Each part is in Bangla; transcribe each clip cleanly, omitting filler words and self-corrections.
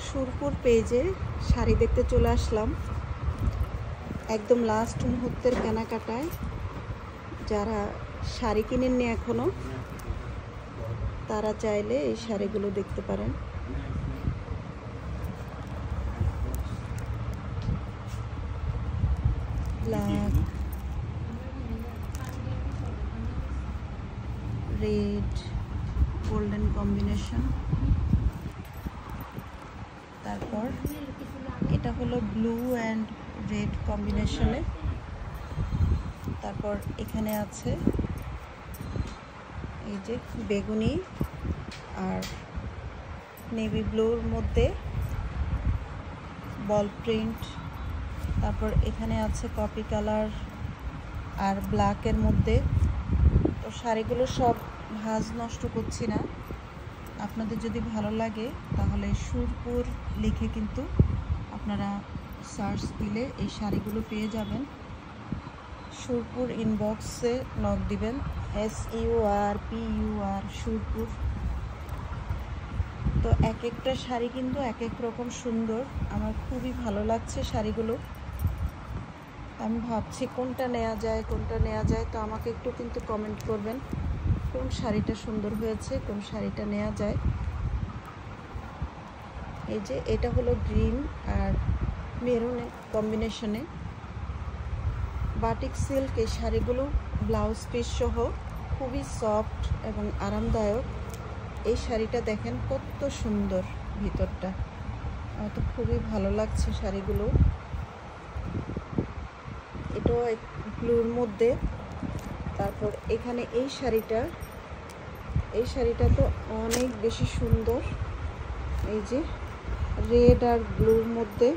সুরপুর পেজে শাড়ি দেখতে চলে আসলাম একদম লাস্ট মুহূর্তের কেনাকাটায়। যারা শাড়ি কিনেননি এখনো তারা চাইলে এই শাড়িগুলো দেখতে পারেন। Black, red, golden combination. তারপর এটা হলো ব্লু অ্যান্ড রেড কম্বিনেশনে। তারপর এখানে আছে এই যে বেগুনি আর নেভি ব্লুর মধ্যে বল প্রিন্ট। তারপর এখানে আছে কপি কালার আর ব্ল্যাকের মধ্যে। তো শাড়িগুলো সব ভাঁজ নষ্ট করছি না, আপনাদের যদি ভালো লাগে তাহলে সুরপুর লিখে কিন্তু আপনারা সার্চ দিলে এই শাড়িগুলো পেয়ে যাবেন। সুরপুর ইনবক্সে নক দিবেন, SURPUR সুরপুর। তো এক একটা শাড়ি কিন্তু এক এক রকম সুন্দর, আমার খুবই ভালো লাগছে শাড়িগুলো। আমি ভাবছি কোনটা নেওয়া যায়। তো আমাকে একটু কিন্তু কমেন্ট করবেন কোন শাড়িটা সুন্দর হয়েছে, কোন শাড়িটা নেওয়া যায়। এই যে এটা হলো গ্রিন আর মেরুন কম্বিনেশনে বাটিক সিল্ক। এই শাড়িগুলো ব্লাউজ পিস সহ খুবই সফট এবং আরামদায়ক। এই শাড়িটা দেখেন কত সুন্দর ভিতরটা, আমার তো খুবই ভালো লাগছে শাড়িগুলো। এটাও ব্লুর মধ্যে। তারপর এখানে এই শাড়িটা তো অনেক বেশি সুন্দর। এই যে রেড আর ব্লুর মধ্যে,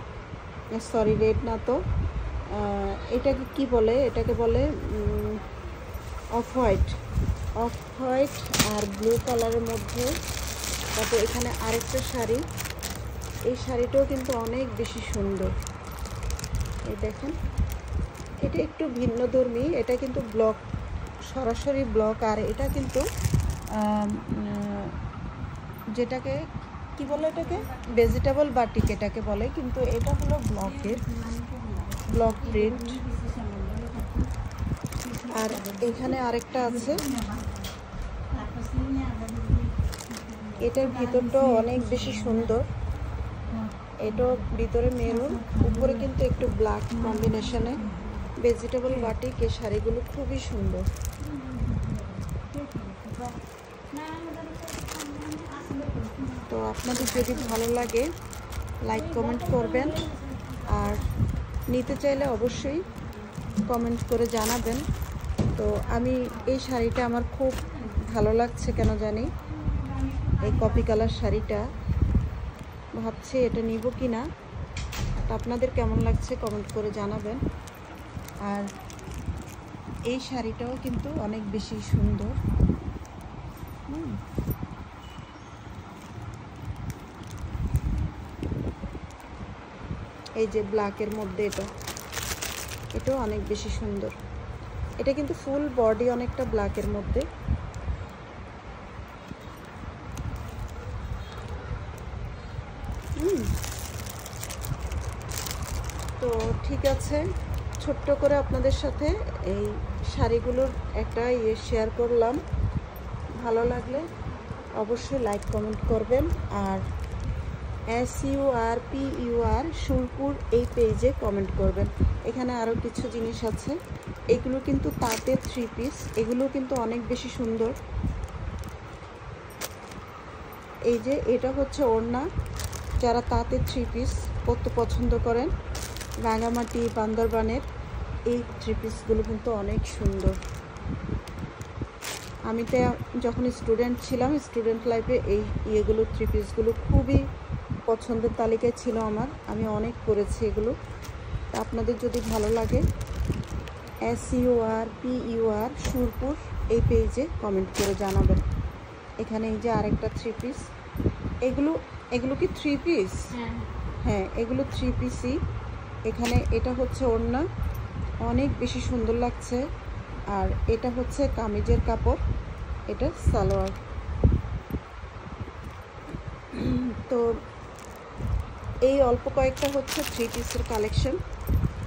সরি রেড না তো, এটাকে কি বলে, এটাকে বলে অফ হোয়াইট আর ব্লু কালারের মধ্যে। তারপর এখানে আরেকটা শাড়ি, এই শাড়িটাও কিন্তু অনেক বেশি সুন্দর। এই দেখেন এটা একটু ভিন্নধর্মী, এটা কিন্তু ব্লক, সরাসরি ব্লক। আর এটা কিন্তু যেটাকে কি বলে, এটাকে ভেজিটেবল বাটিক এটাকে বলে, কিন্তু এটা হলো ব্লক প্রিন্ট। আর এখানে আরেকটা আছে, এটার ভিতরটাও অনেক বেশি সুন্দর। এটাও ভিতরে মেরুন, উপরে কিন্তু একটু ব্ল্যাক কম্বিনেশনে ভেজিটেবল বাটিক। এই শাড়িগুলো খুবই সুন্দর। তো আপনাদের যদি ভালো লাগে লাইক কমেন্ট করবেন, আর নিতে চাইলে অবশ্যই কমেন্ট করে জানাবেন। তো আমি এই শাড়িটা আমার খুব ভালো লাগছে কেন জানি, এই কপি কালার শাড়িটা। ভাবছি এটা নিব কি না। আপনাদের কেমন লাগছে কমেন্ট করে জানাবেন। আর এই শাড়িটাও কিন্তু অনেক বেশি সুন্দর। এই যে ব্ল্যাকের মধ্যে এটাও অনেক বেশি সুন্দর। এটা কিন্তু ফুল বডি অনেকটা ব্ল্যাকের মধ্যে। তো ঠিক আছে, ছোট্ট করে আপনাদের সাথে এই শাড়িগুলোর একটা শেয়ার করলাম। ভালো লাগলে অবশ্যই লাইক কমেন্ট করবেন। আর SURPUR সুরপুর এই পেজে কমেন্ট করবেন। এখানে আরও কিছু জিনিস আছে, এগুলো কিন্তু তাঁতের 3 পিস, এগুলো কিন্তু অনেক বেশি সুন্দর। এই যে এটা হচ্ছে ওড়না, যারা তাঁতের 3 পিস পরতে পছন্দ করেন, রাঙামাটি বান্দরবানের এই 3 পিসগুলো কিন্তু অনেক সুন্দর। আমি তো যখন স্টুডেন্ট ছিলাম, স্টুডেন্ট লাইফে এই ইয়েগুলো 3 পিসগুলো খুবই পছন্দের তালিকায় ছিল আমার, আমি অনেক পরেছি এগুলো। আপনাদের যদি ভালো লাগে SURPUR সুরপুর এই পেজে কমেন্ট করে জানাবেন। এখানে এই যে আরেকটা 3 পিস, এগুলো কি 3 পিস? হ্যাঁ, এগুলো 3 পিসই। এখানে এটা হচ্ছে ওড়না, অনেক বেশি সুন্দর লাগছে। আর এটা হচ্ছে কামিজের কাপড়, এটা সালোয়ার। তো এই অল্প কয়েকটা হচ্ছে 3 পিসের কালেকশন।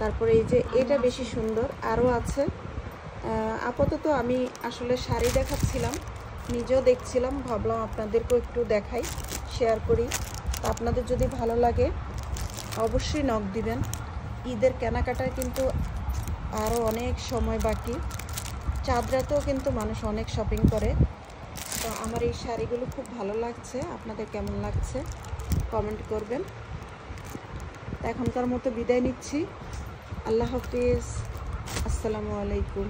তারপরে এই যে এটা বেশি সুন্দর, আরও আছে। আপাতত আমি আসলে শাড়ি দেখাচ্ছিলাম, নিজেও দেখছিলাম, ভাবলাম আপনাদেরকেও একটু দেখাই, শেয়ার করি। তা আপনাদের যদি ভালো লাগে অবশ্যই নক দিবেন। ঈদের কেনাকাটায় কিন্তু আরও অনেক সময় বাকি, চাঁদ রাতেও কিন্তু মানুষ অনেক শপিং করে। তো আমার এই শাড়িগুলো খুব ভালো লাগছে, আপনাদের কেমন লাগছে কমেন্ট করবেন। এখনকার মতো বিদায় নিচ্ছি, আল্লাহ হাফিজ, আসসালামু আলাইকুম।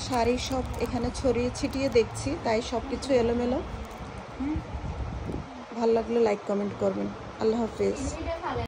শাড়ি সব এখানে ছড়িয়ে ছিটিয়ে দেখছি, তাই সব কিছু এলোমেলো। ভালো লাগলে লাইক কমেন্ট করবেন। আল্লাহ হাফিজ।